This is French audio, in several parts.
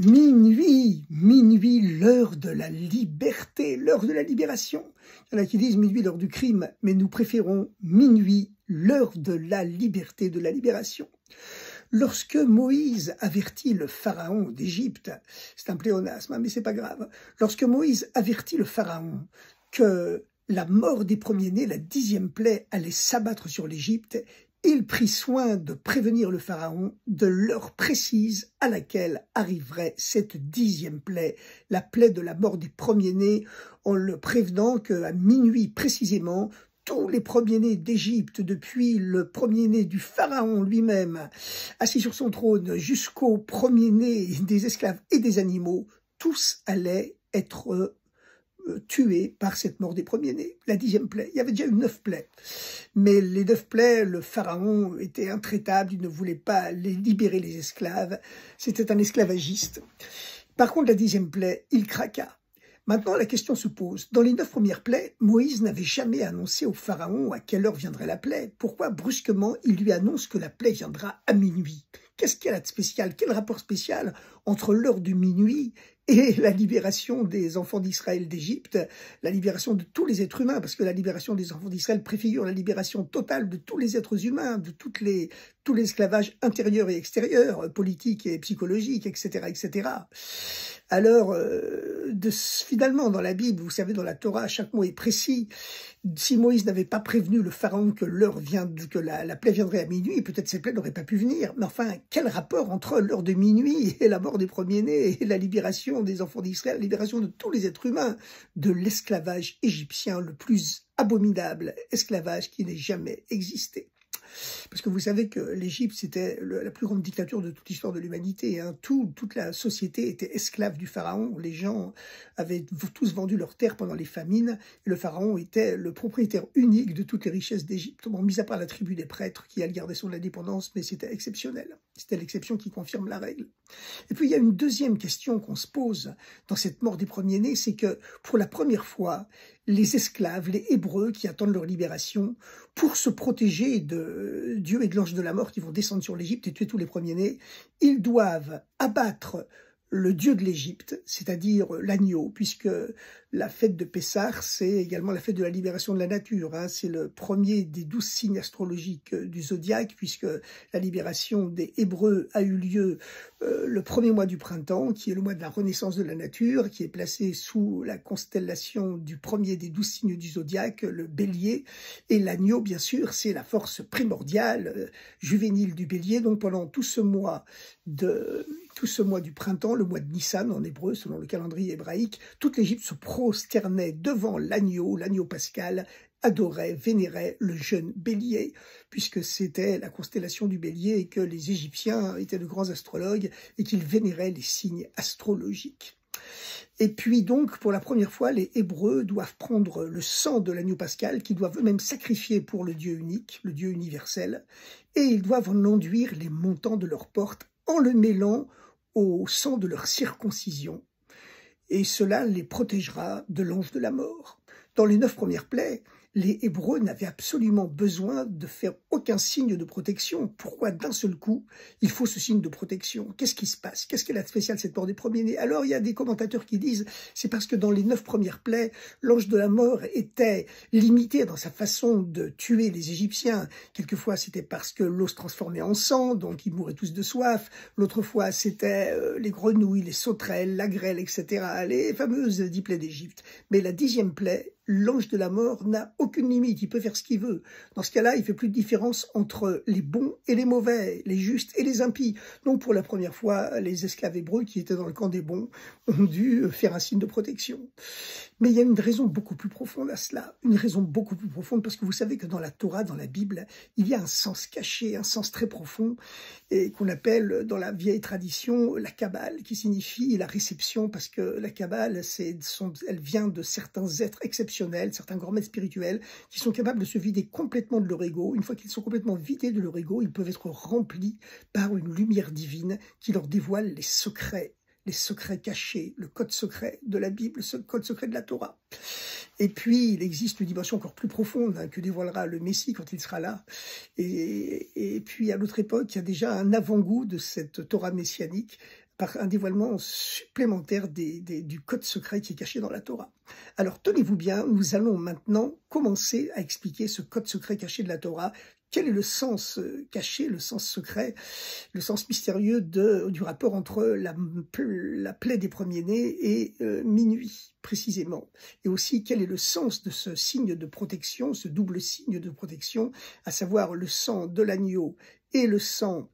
Minuit, minuit, l'heure de la liberté, l'heure de la libération. Il y en a qui disent minuit, l'heure du crime, mais nous préférons minuit, l'heure de la liberté, de la libération. Lorsque Moïse avertit le pharaon d'Égypte, c'est un pléonasme, mais c'est pas grave. Lorsque Moïse avertit le pharaon que la mort des premiers-nés, la 10e plaie, allait s'abattre sur l'Égypte, il prit soin de prévenir le pharaon de l'heure précise à laquelle arriverait cette 10e plaie, la plaie de la mort des premiers-nés, en le prévenant qu'à minuit précisément, tous les premiers-nés d'Égypte, depuis le premier-né du pharaon lui-même, assis sur son trône, jusqu'au premier-né des esclaves et des animaux, tous allaient être tués par cette mort des premiers-nés, la 10e plaie. Il y avait déjà eu 9 plaies. Mais les 9 plaies, le pharaon était intraitable, il ne voulait pas libérer les esclaves. C'était un esclavagiste. Par contre, la 10e plaie, il craqua. Maintenant, la question se pose. Dans les 9 premières plaies, Moïse n'avait jamais annoncé au pharaon à quelle heure viendrait la plaie. Pourquoi, brusquement, il lui annonce que la plaie viendra à minuit? Qu'est-ce qu'il y a de spécial? Quel rapport spécial entre l'heure du minuit et la libération des enfants d'Israël d'Égypte, la libération de tous les êtres humains, parce que la libération des enfants d'Israël préfigure la libération totale de tous les êtres humains, de tout l'esclavage intérieur et extérieur, politique et psychologique, etc., etc. Alors, finalement, dans la Bible, vous savez, dans la Torah, chaque mot est précis. Si Moïse n'avait pas prévenu le pharaon que la plaie viendrait à minuit, peut-être cette plaie n'aurait pas pu venir. Mais enfin, quel rapport entre l'heure de minuit et la mort des premiers-nés et la libération des enfants d'Israël, la libération de tous les êtres humains de l'esclavage égyptien, le plus abominable esclavage qui n'ait jamais existé? Parce que vous savez que l'Égypte, c'était la plus grande dictature de toute l'histoire de l'humanité. Hein. Toute la société était esclave du pharaon. Les gens avaient tous vendu leurs terres pendant les famines. Et le pharaon était le propriétaire unique de toutes les richesses d'Égypte. Bon, mis à part la tribu des prêtres qui, elle, gardait son indépendance, mais c'était exceptionnel. C'était l'exception qui confirme la règle. Et puis, il y a une deuxième question qu'on se pose dans cette mort des premiers-nés, c'est que, pour la première fois, les esclaves, les Hébreux qui attendent leur libération, pour se protéger de Dieu et de l'ange de la mort qui vont descendre sur l'Égypte et tuer tous les premiers-nés, ils doivent abattre le dieu de l'Égypte, c'est-à-dire l'agneau, puisque la fête de Pessah, c'est également la fête de la libération de la nature. Hein. C'est le premier des 12 signes astrologiques du zodiaque, puisque la libération des Hébreux a eu lieu le premier mois du printemps, qui est le mois de la renaissance de la nature, qui est placé sous la constellation du premier des 12 signes du zodiaque, le bélier. Et l'agneau, bien sûr, c'est la force primordiale, juvénile du bélier. Donc pendant tout ce mois du printemps, le mois de Nissan en hébreu, selon le calendrier hébraïque, toute l'Égypte se prosternait devant l'agneau pascal, adorait, vénérait le jeune bélier, puisque c'était la constellation du bélier et que les Égyptiens étaient de grands astrologues et qu'ils vénéraient les signes astrologiques. Et puis donc, pour la première fois, les Hébreux doivent prendre le sang de l'agneau pascal, qu'ils doivent eux-mêmes sacrifier pour le Dieu unique, le Dieu universel, et ils doivent en enduire les montants de leurs portes en le mêlant au sang de leur circoncision. Et cela les protégera de l'ange de la mort. Dans les 9 premières plaies, les Hébreux n'avaient absolument besoin de faire aucun signe de protection. Pourquoi d'un seul coup, il faut ce signe de protection? Qu'est-ce qui se passe? Qu'est-ce qu'elle a de spécial, cette mort des premiers-nés? Alors, il y a des commentateurs qui disent, c'est parce que dans les 9 premières plaies, l'ange de la mort était limité dans sa façon de tuer les Égyptiens. Quelquefois, c'était parce que l'eau se transformait en sang, donc ils mouraient tous de soif. L'autre fois, c'était les grenouilles, les sauterelles, la grêle, etc., les fameuses 10 plaies d'Égypte. Mais la 10e plaie, l'ange de la mort n'a aucune limite, il peut faire ce qu'il veut. Dans ce cas-là, il ne fait plus de différence entre les bons et les mauvais, les justes et les impies. Donc pour la première fois, les esclaves hébreux qui étaient dans le camp des bons ont dû faire un signe de protection. Mais il y a une raison beaucoup plus profonde à cela, une raison beaucoup plus profonde, parce que vous savez que dans la Torah, dans la Bible, il y a un sens caché, un sens très profond, et qu'on appelle dans la vieille tradition la Kabbale, qui signifie la réception, parce que la Kabbale, elle vient de certains êtres exceptionnels, certains grands maîtres spirituels, qui sont capables de se vider complètement de leur ego. Une fois qu'ils sont complètement vidés de leur ego, ils peuvent être remplis par une lumière divine qui leur dévoile les secrets cachés, le code secret de la Bible, le code secret de la Torah. Et puis, il existe une dimension encore plus profonde que dévoilera le Messie quand il sera là. Et puis, à l'autre époque, il y a déjà un avant-goût de cette Torah messianique, par un dévoilement supplémentaire du code secret qui est caché dans la Torah. Alors tenez-vous bien, nous allons maintenant commencer à expliquer ce code secret caché de la Torah. Quel est le sens caché, le sens secret, le sens mystérieux du rapport entre la plaie des premiers-nés et minuit, précisément. Et aussi, quel est le sens de ce signe de protection, ce double signe de protection, à savoir le sang de l'agneau et le sang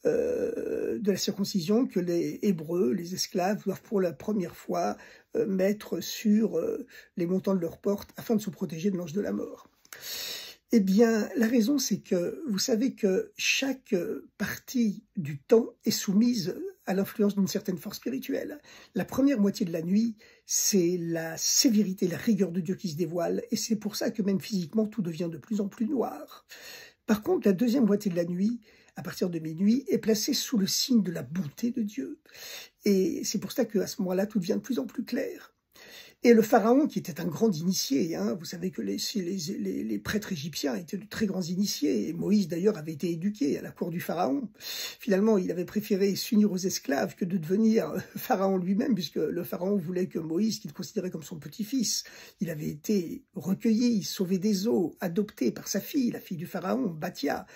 de la circoncision que les Hébreux, les esclaves, doivent pour la première fois mettre sur les montants de leurs portes afin de se protéger de l'ange de la mort. Eh bien, la raison, c'est que vous savez que chaque partie du temps est soumise à l'influence d'une certaine force spirituelle. La première moitié de la nuit, c'est la sévérité, la rigueur de Dieu qui se dévoile, et c'est pour ça que même physiquement, tout devient de plus en plus noir. Par contre, la deuxième moitié de la nuit, à partir de minuit, est placée sous le signe de la bonté de Dieu. Et c'est pour ça qu'à ce moment-là, tout devient de plus en plus clair. Et le pharaon, qui était un grand initié, vous savez que les prêtres égyptiens étaient de très grands initiés, et Moïse d'ailleurs avait été éduqué à la cour du pharaon. Finalement, il avait préféré s'unir aux esclaves que de devenir pharaon lui-même, puisque le pharaon voulait que Moïse, qu'il considérait comme son petit-fils, il avait été recueilli, sauvé des eaux, adopté par sa fille, la fille du pharaon, Bathia,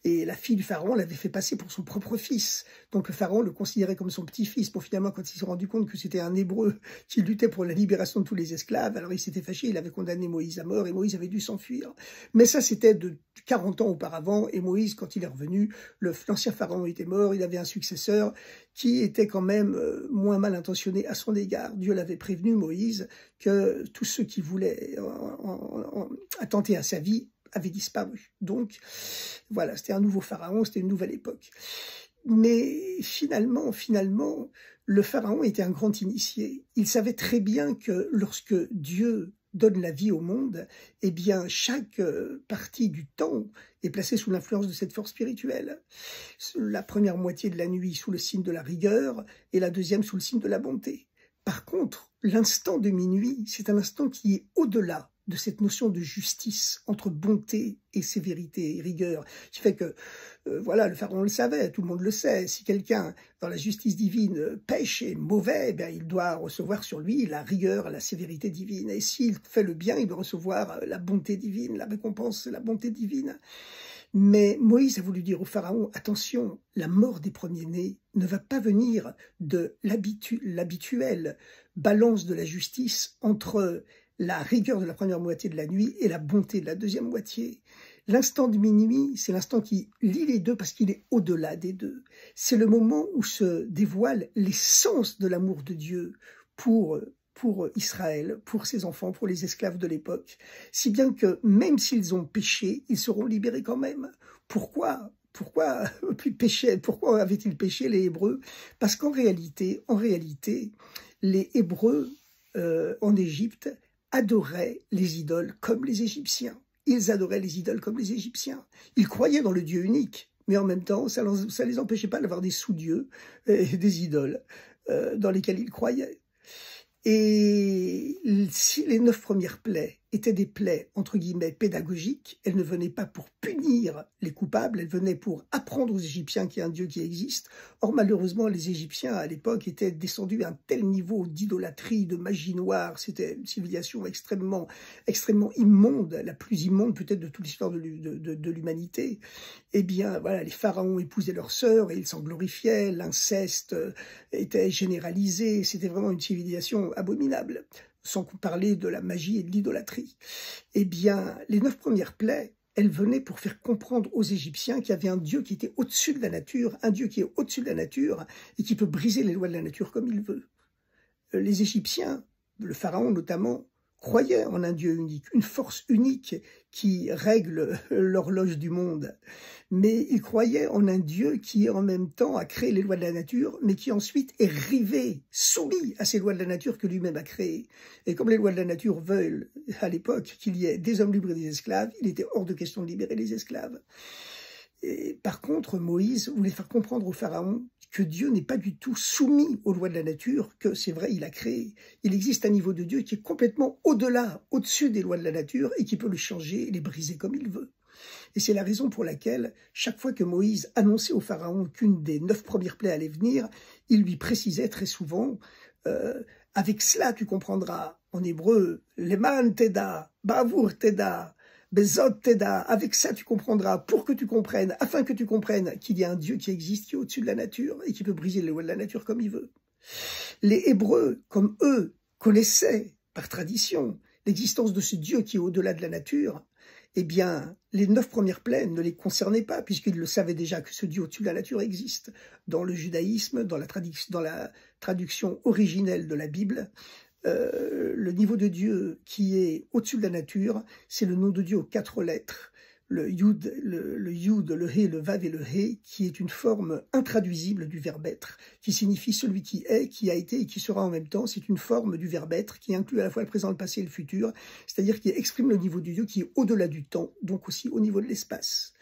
et la fille du pharaon l'avait fait passer pour son propre fils. Donc le pharaon le considérait comme son petit-fils. Pour finalement, quand il s'est rendu compte que c'était un Hébreu qui luttait pour la libération de tous les esclaves, alors il s'était fâché, il avait condamné Moïse à mort et Moïse avait dû s'enfuir. Mais ça, c'était de 40 ans auparavant, et Moïse, quand il est revenu, l'ancien pharaon était mort, il avait un successeur qui était quand même moins mal intentionné à son égard. Dieu l'avait prévenu, Moïse, que tous ceux qui voulaient attenter à sa vie avaient disparu. Donc, voilà, c'était un nouveau pharaon, c'était une nouvelle époque. Mais finalement, le pharaon était un grand initié. Il savait très bien que lorsque Dieu donne la vie au monde, eh bien, chaque partie du temps est placée sous l'influence de cette force spirituelle. La première moitié de la nuit sous le signe de la rigueur et la deuxième sous le signe de la bonté. Par contre, l'instant de minuit, c'est un instant qui est au-delà de cette notion de justice entre bonté et sévérité et rigueur, qui fait que, voilà, le pharaon le savait, tout le monde le sait, si quelqu'un, dans la justice divine, pêche et est mauvais, bien, il doit recevoir sur lui la rigueur, la sévérité divine, et s'il fait le bien, il doit recevoir la bonté divine, la récompense, la bonté divine. Mais Moïse a voulu dire au pharaon, attention, la mort des premiers-nés ne va pas venir de l'habituelle balance de la justice entre la rigueur de la première moitié de la nuit et la bonté de la deuxième moitié. L'instant de minuit, c'est l'instant qui lie les deux parce qu'il est au-delà des deux. C'est le moment où se dévoile l'essence de l'amour de Dieu pour Israël, pour ses enfants, pour les esclaves de l'époque. Si bien que même s'ils ont péché, ils seront libérés quand même. Pourquoi avaient-ils péché les Hébreux? Parce qu'en réalité, les Hébreux en Égypte adoraient les idoles comme les Égyptiens. Ils adoraient les idoles comme les Égyptiens. Ils croyaient dans le Dieu unique, mais en même temps, ça ne les empêchait pas d'avoir des sous-dieux et des idoles dans lesquelles ils croyaient. Et si les 9 premières plaies étaient des plaies, entre guillemets, pédagogiques, elles ne venaient pas pour punir les coupables, elles venaient pour apprendre aux Égyptiens qu'il y a un Dieu qui existe. Or, malheureusement, les Égyptiens, à l'époque, étaient descendus à un tel niveau d'idolâtrie, de magie noire, c'était une civilisation extrêmement immonde, la plus immonde peut-être de toute l'histoire de l'humanité. Eh bien, voilà, les pharaons épousaient leurs sœurs et ils s'en glorifiaient, l'inceste était généralisé, c'était vraiment une civilisation abominable, sans parler de la magie et de l'idolâtrie. Eh bien, les 9 premières plaies, elles venaient pour faire comprendre aux Égyptiens qu'il y avait un Dieu qui était au-dessus de la nature, un Dieu qui est au-dessus de la nature et qui peut briser les lois de la nature comme il veut. Les Égyptiens, le pharaon notamment, croyaient en un Dieu unique, une force unique qui règle l'horloge du monde. Mais ils croyaient en un Dieu qui, en même temps, a créé les lois de la nature, mais qui ensuite est rivé, soumis à ces lois de la nature que lui-même a créées. Et comme les lois de la nature veulent, à l'époque, qu'il y ait des hommes libres et des esclaves, il était hors de question de libérer les esclaves. Et par contre, Moïse voulait faire comprendre au pharaon que Dieu n'est pas du tout soumis aux lois de la nature, que c'est vrai, il a créé. Il existe un niveau de Dieu qui est complètement au-delà, au-dessus des lois de la nature et qui peut les changer et les briser comme il veut. Et c'est la raison pour laquelle, chaque fois que Moïse annonçait au pharaon qu'une des 9 premières plaies allait venir, il lui précisait très souvent avec cela tu comprendras, en hébreu, leman teda, bavour teda, bezot teda, avec ça tu comprendras, pour que tu comprennes, afin que tu comprennes qu'il y a un Dieu qui existe, qui est au-dessus de la nature et qui peut briser les lois de la nature comme il veut. Les Hébreux, comme eux, connaissaient par tradition l'existence de ce Dieu qui est au-delà de la nature. Eh bien, les 9 premières plaies ne les concernaient pas, puisqu'ils le savaient déjà que ce Dieu au-dessus de la nature existe. Dans le judaïsme, dans la traduction originelle de la Bible, le niveau de Dieu qui est au-dessus de la nature, c'est le nom de Dieu aux 4 lettres, le Yud, le He, le Vav et le He, qui est une forme intraduisible du verbe être, qui signifie celui qui est, qui a été et qui sera en même temps. C'est une forme du verbe être qui inclut à la fois le présent, le passé et le futur, c'est-à-dire qui exprime le niveau de Dieu qui est au-delà du temps, donc aussi au niveau de l'espace.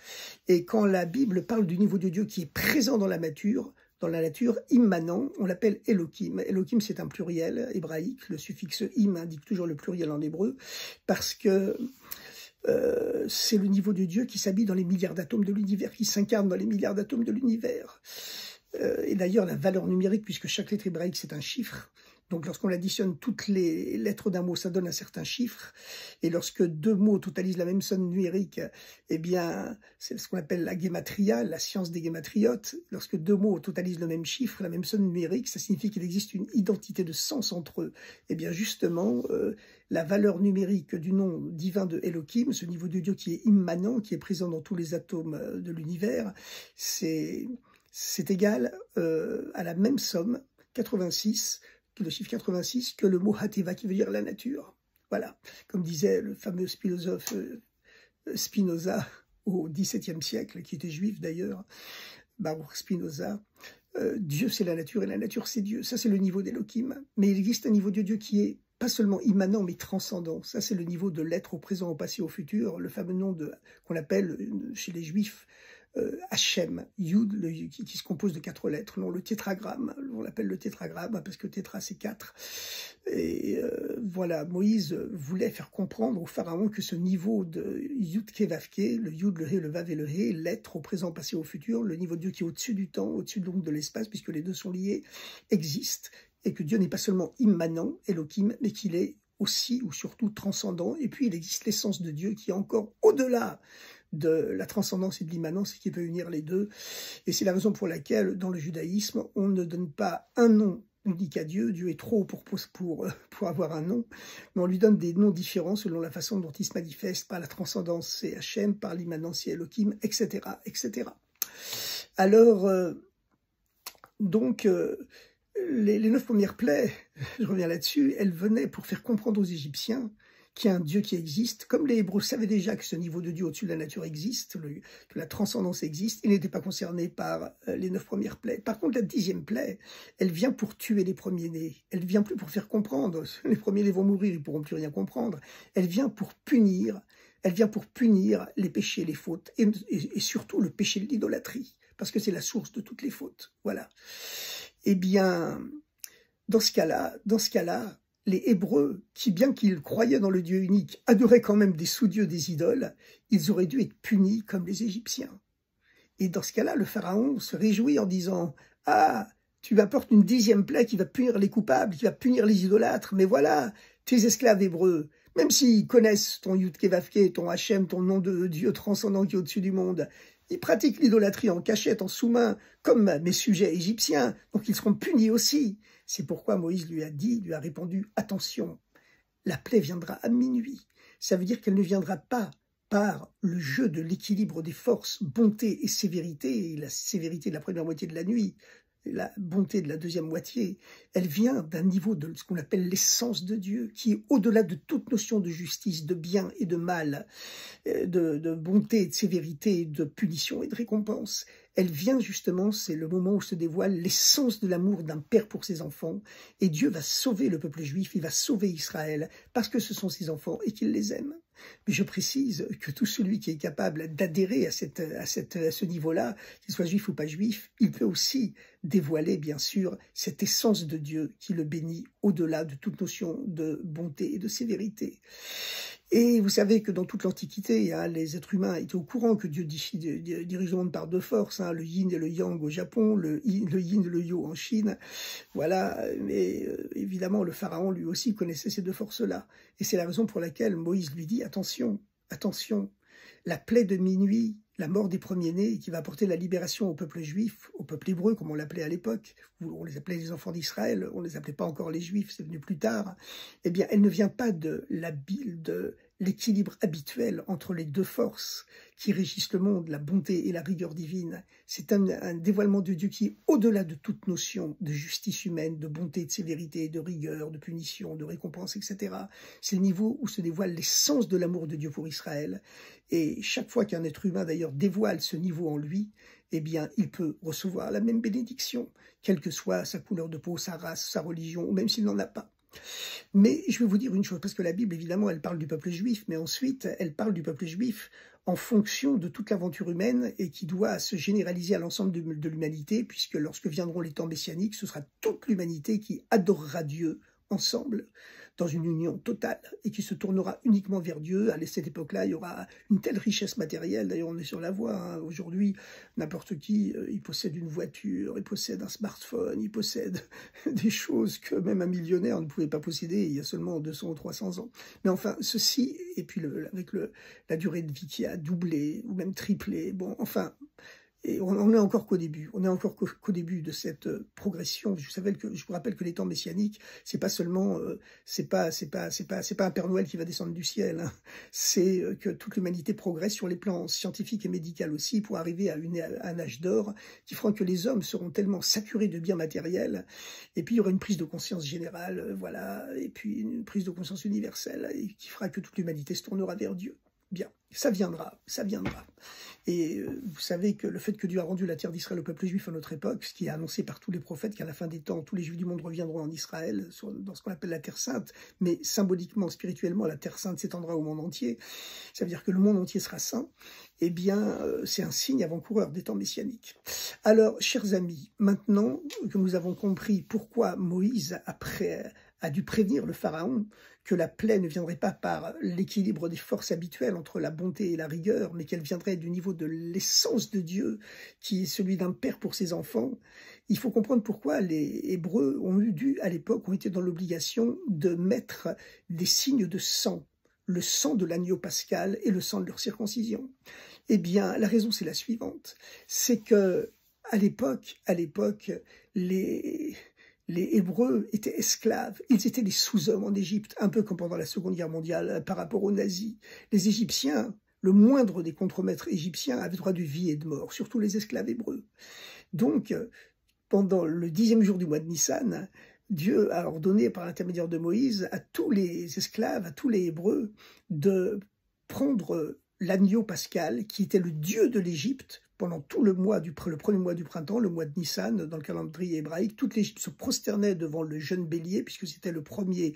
Et quand la Bible parle du niveau de Dieu qui est présent dans la nature, immanent, on l'appelle Elohim. Elohim, c'est un pluriel hébraïque. Le suffixe im indique toujours le pluriel en hébreu, parce que c'est le niveau de Dieu qui s'habille dans les milliards d'atomes de l'univers, qui s'incarne dans les milliards d'atomes de l'univers. Et d'ailleurs, la valeur numérique, puisque chaque lettre hébraïque, c'est un chiffre, donc lorsqu'on additionne toutes les lettres d'un mot, ça donne un certain chiffre. Et lorsque 2 mots totalisent la même somme numérique, eh bien, c'est ce qu'on appelle la guématria, la science des guématriotes. Lorsque 2 mots totalisent le même chiffre, la même somme numérique, ça signifie qu'il existe une identité de sens entre eux. Eh bien, justement, la valeur numérique du nom divin de Elohim, ce niveau de Dieu qui est immanent, qui est présent dans tous les atomes de l'univers, c'est égal à la même somme, 86, le chiffre 86, que le mot Hateva qui veut dire la nature. Voilà, comme disait le fameux philosophe Spinoza au XVIIe siècle, qui était juif d'ailleurs, Baruch Spinoza, Dieu c'est la nature et la nature c'est Dieu. Ça c'est le niveau d'Elohim. Mais il existe un niveau de Dieu qui est pas seulement immanent mais transcendant. Ça c'est le niveau de l'être au présent, au passé, au futur, le fameux nom qu'on appelle chez les juifs Hachem, Yud, qui se compose de 4 lettres, non, le tétragramme, on l'appelle le tétragramme parce que tétra c'est 4. Et voilà, Moïse voulait faire comprendre au pharaon que ce niveau de Yud Kevavke, le Yud, le He, le Vav et le He, l'être au présent, passé, au futur, le niveau de Dieu qui est au-dessus du temps, au-dessus donc de l'espace, puisque les deux sont liés, existe, et que Dieu n'est pas seulement immanent, Elohim, mais qu'il est aussi ou surtout transcendant, et puis il existe l'essence de Dieu qui est encore au-delà de la transcendance et de l'immanence et qui peut unir les deux. Et c'est la raison pour laquelle, dans le judaïsme, on ne donne pas un nom unique à Dieu. Dieu est trop pour avoir un nom, mais on lui donne des noms différents selon la façon dont il se manifeste. Par la transcendance, c'est Hachem, par l'immanence, c'est Elohim, etc., etc. Alors, donc, les 9 premières plaies, je reviens là-dessus, elles venaient pour faire comprendre aux Égyptiens qu'il y a un Dieu qui existe. Comme les Hébreux savaient déjà que ce niveau de Dieu au-dessus de la nature existe, que la transcendance existe, ils n'étaient pas concernés par les 9 premières plaies. Par contre, la 10e plaie, elle vient pour tuer les premiers-nés. Elle vient plus pour faire comprendre. Les premiers-nés vont mourir, ils ne pourront plus rien comprendre. Elle vient pour punir. Elle vient pour punir les péchés, les fautes, et surtout le péché de l'idolâtrie, parce que c'est la source de toutes les fautes. Voilà. Eh bien, dans ce cas-là, les Hébreux, qui bien qu'ils croyaient dans le Dieu unique, adoraient quand même des sous-dieux, des idoles, ils auraient dû être punis comme les Égyptiens. Et dans ce cas-là, le pharaon se réjouit en disant « Ah, tu apportes une 10e plaie qui va punir les coupables, qui va punir les idolâtres, mais voilà, tes esclaves hébreux, même s'ils connaissent ton Yud-Kevavke, ton Hachem, ton nom de Dieu transcendant qui est au-dessus du monde, ils pratiquent l'idolâtrie en cachette, en sous-main, comme mes sujets égyptiens, donc ils seront punis aussi. » C'est pourquoi Moïse lui a répondu « Attention, la plaie viendra à minuit. » Ça veut dire qu'elle ne viendra pas par le jeu de l'équilibre des forces, bonté et sévérité, et la sévérité de la première moitié de la nuit, la bonté de la deuxième moitié, elle vient d'un niveau de ce qu'on appelle l'essence de Dieu, qui est au-delà de toute notion de justice, de bien et de mal, de bonté et de sévérité, de punition et de récompense. Elle vient justement, c'est le moment où se dévoile l'essence de l'amour d'un père pour ses enfants, et Dieu va sauver le peuple juif, il va sauver Israël, parce que ce sont ses enfants et qu'il les aime. Mais je précise que tout celui qui est capable d'adhérer à ce niveau-là, qu'il soit juif ou pas juif, il peut aussi dévoiler, bien sûr, cette essence de Dieu qui le bénit au-delà de toute notion de bonté et de sévérité. Et vous savez que dans toute l'Antiquité, les êtres humains étaient au courant que Dieu dirige le monde par deux forces, le yin et le yang au Japon, le yin et le yo en Chine. Voilà, mais évidemment, le pharaon lui aussi connaissait ces deux forces-là. Et c'est la raison pour laquelle Moïse lui dit, attention, attention, la plaie de minuit, la mort des premiers-nés, qui va apporter la libération au peuple juif, au peuple hébreu, comme on l'appelait à l'époque, on les appelait les enfants d'Israël, on ne les appelait pas encore les juifs, c'est venu plus tard, eh bien, elle ne vient pas de l'équilibre habituel entre les deux forces qui régissent le monde, la bonté et la rigueur divine. C'est un dévoilement de Dieu qui est au-delà de toute notion de justice humaine, de bonté, de sévérité, de rigueur, de punition, de récompense, etc. C'est le niveau où se dévoile l'essence de l'amour de Dieu pour Israël. Et chaque fois qu'un être humain, d'ailleurs, dévoile ce niveau en lui, eh bien, il peut recevoir la même bénédiction, quelle que soit sa couleur de peau, sa race, sa religion, ou même s'il n'en a pas. Mais je vais vous dire une chose, parce que la Bible, évidemment, elle parle du peuple juif, mais ensuite, elle parle du peuple juif en fonction de toute l'aventure humaine et qui doit se généraliser à l'ensemble de l'humanité, puisque lorsque viendront les temps messianiques, ce sera toute l'humanité qui adorera Dieu ensemble, dans une union totale, et qui se tournera uniquement vers Dieu. À cette époque-là, il y aura une telle richesse matérielle, d'ailleurs on est sur la voie, aujourd'hui, n'importe qui, il possède une voiture, il possède un smartphone, il possède des choses que même un millionnaire ne pouvait pas posséder il y a seulement 200 ou 300 ans. Mais enfin, ceci, et puis avec la durée de vie qui a doublé, ou même triplé, bon, enfin... Et on n'est encore qu'au début. On est encore qu'au début de cette progression. Je vous rappelle que les temps messianiques, c'est pas seulement, c'est pas un Père Noël qui va descendre du ciel. Hein. C'est que toute l'humanité progresse sur les plans scientifiques et médicaux aussi pour arriver à un âge d'or qui fera que les hommes seront tellement saturés de biens matériels. Et puis il y aura une prise de conscience générale, voilà, et puis une prise de conscience universelle et qui fera que toute l'humanité se tournera vers Dieu. Bien, ça viendra, ça viendra. Et vous savez que le fait que Dieu a rendu la terre d'Israël au peuple juif à notre époque, ce qui est annoncé par tous les prophètes, qu'à la fin des temps, tous les juifs du monde reviendront en Israël, dans ce qu'on appelle la terre sainte, mais symboliquement, spirituellement, la terre sainte s'étendra au monde entier, ça veut dire que le monde entier sera saint, eh bien, c'est un signe avant-coureur des temps messianiques. Alors, chers amis, maintenant que nous avons compris pourquoi Moïse a dû prévenir le pharaon que la plaie ne viendrait pas par l'équilibre des forces habituelles entre la bonté et la rigueur, mais qu'elle viendrait du niveau de l'essence de Dieu, qui est celui d'un père pour ses enfants, il faut comprendre pourquoi les Hébreux à l'époque, ont été dans l'obligation de mettre des signes de sang, le sang de l'agneau pascal et le sang de leur circoncision. Eh bien, la raison, c'est la suivante, c'est que à l'époque, les Hébreux étaient esclaves, ils étaient des sous-hommes en Égypte, un peu comme pendant la Seconde Guerre mondiale par rapport aux nazis. Les Égyptiens, le moindre des contremaîtres égyptiens avait droit de vie et de mort, surtout les esclaves hébreux. Donc, pendant le 10e jour du mois de Nissan, Dieu a ordonné par l'intermédiaire de Moïse à tous les esclaves, à tous les Hébreux, de prendre l'agneau pascal, qui était le dieu de l'Égypte, pendant tout le premier mois du printemps, le mois de Nissan, dans le calendrier hébraïque, toute l'Égypte se prosternait devant le jeune bélier, puisque c'était le premier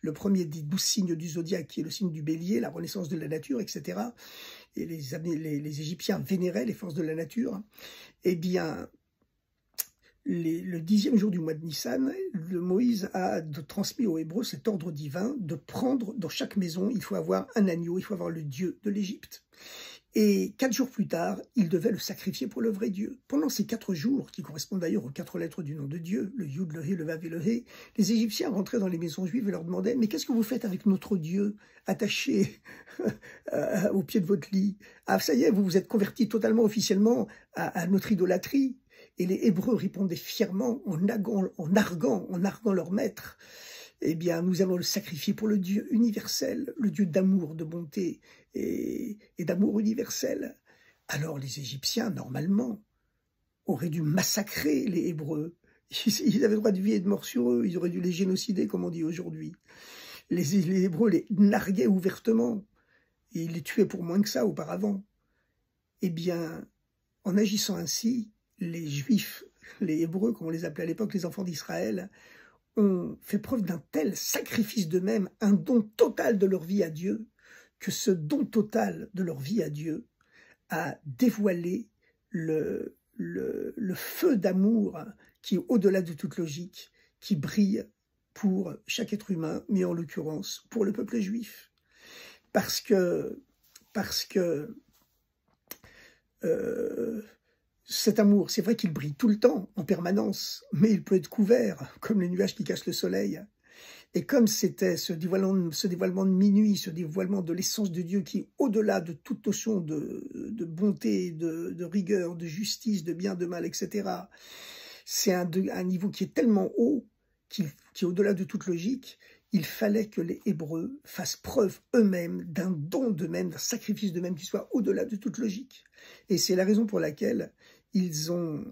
des 12 signes du zodiaque, qui est le signe du bélier, la renaissance de la nature, etc. Et les Égyptiens vénéraient les forces de la nature. Eh bien, le 10e jour du mois de Nissan, Moïse a transmis aux Hébreux cet ordre divin de prendre dans chaque maison, il faut avoir un agneau, il faut avoir le Dieu de l'Égypte. Et 4 jours plus tard, il devait le sacrifier pour le vrai Dieu. Pendant ces 4 jours, qui correspondent d'ailleurs aux 4 lettres du nom de Dieu, le Yud, le He, le Vav et le He, les Égyptiens rentraient dans les maisons juives et leur demandaient « Mais qu'est-ce que vous faites avec notre Dieu attaché au pied de votre lit? Ah, ça y est, vous vous êtes convertis totalement officiellement à notre idolâtrie ?» Et les Hébreux répondaient fièrement en narguant leur maître. Eh bien, nous allons le sacrifier pour le Dieu universel, le Dieu d'amour, de bonté et d'amour universel. Alors les Égyptiens, normalement, auraient dû massacrer les Hébreux. Ils avaient droit de vie et de mort sur eux, ils auraient dû les génocider, comme on dit aujourd'hui. Les Hébreux les narguaient ouvertement, et ils les tuaient pour moins que ça auparavant. Eh bien, en agissant ainsi, les Juifs, les Hébreux, comme on les appelait à l'époque, les enfants d'Israël, ont fait preuve d'un tel sacrifice d'eux-mêmes, un don total de leur vie à Dieu, que ce don total de leur vie à Dieu a dévoilé le feu d'amour qui est au-delà de toute logique, qui brille pour chaque être humain, mais en l'occurrence pour le peuple juif. Parce que cet amour, c'est vrai qu'il brille tout le temps, en permanence, mais il peut être couvert, comme les nuages qui cachent le soleil. Et comme c'était ce dévoilement de minuit, ce dévoilement de l'essence de Dieu qui est au-delà de toute notion de bonté, de rigueur, de justice, de bien, de mal, etc., c'est un niveau qui est tellement haut, qui est au-delà de toute logique. Il fallait que les Hébreux fassent preuve eux-mêmes d'un don d'eux-mêmes, d'un sacrifice d'eux-mêmes qui soit au-delà de toute logique. Et c'est la raison pour laquelle ils ont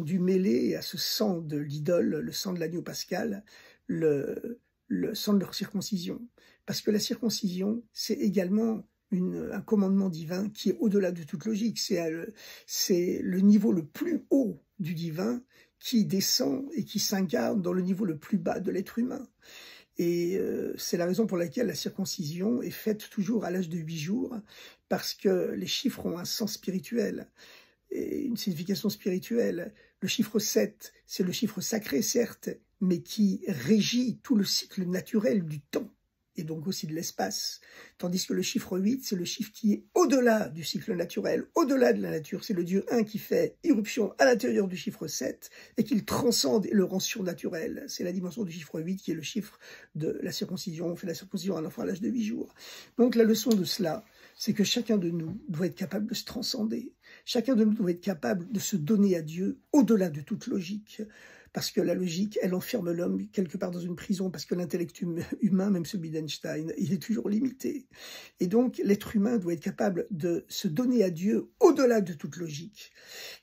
dû mêler à ce sang de l'idole, le sang de l'agneau pascal, le sang de leur circoncision. Parce que la circoncision, c'est également un commandement divin qui est au-delà de toute logique. C'est le niveau le plus haut du divin qui descend et qui s'incarne dans le niveau le plus bas de l'être humain. Et c'est la raison pour laquelle la circoncision est faite toujours à l'âge de 8 jours, parce que les chiffres ont un sens spirituel et une signification spirituelle. Le chiffre 7, c'est le chiffre sacré, certes, mais qui régit tout le cycle naturel du temps, et donc aussi de l'espace. Tandis que le chiffre 8, c'est le chiffre qui est au-delà du cycle naturel, au-delà de la nature. C'est le Dieu 1 qui fait irruption à l'intérieur du chiffre 7 et qu'il transcende et le rend surnaturel. C'est la dimension du chiffre 8 qui est le chiffre de la circoncision. On fait la circoncision à l'enfant à l'âge de 8 jours. Donc la leçon de cela, c'est que chacun de nous doit être capable de se transcender. Chacun de nous doit être capable de se donner à Dieu au-delà de toute logique. Parce que la logique, elle enferme l'homme quelque part dans une prison, parce que l'intellect humain, même celui d'Einstein, il est toujours limité. Et donc, l'être humain doit être capable de se donner à Dieu au-delà de toute logique.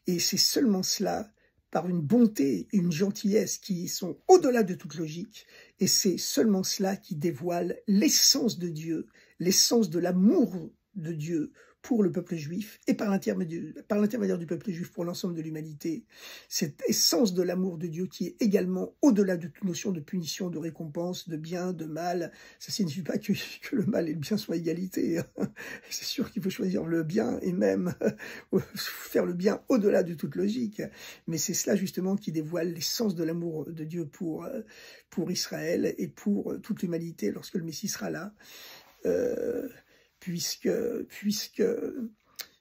Et c'est seulement cela, par une bonté et une gentillesse qui sont au-delà de toute logique, et c'est seulement cela qui dévoile l'essence de Dieu, l'essence de l'amour de Dieu pour le peuple juif et par l'intermédiaire du peuple juif pour l'ensemble de l'humanité. Cette essence de l'amour de Dieu qui est également au-delà de toute notion de punition, de récompense, de bien, de mal. Ça ne signifie pas que le mal et le bien soient égalité. C'est sûr qu'il faut choisir le bien et même faire le bien au-delà de toute logique. Mais c'est cela justement qui dévoile l'essence de l'amour de Dieu pour Israël et pour toute l'humanité lorsque le Messie sera là. Puisque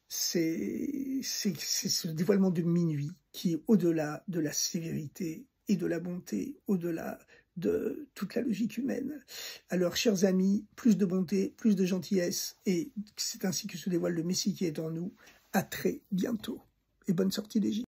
c'est ce dévoilement de minuit qui est au-delà de la sévérité et de la bonté, au-delà de toute la logique humaine. Alors, chers amis, plus de bonté, plus de gentillesse, et c'est ainsi que se dévoile le Messie qui est en nous. À très bientôt, et bonne sortie d'Égypte.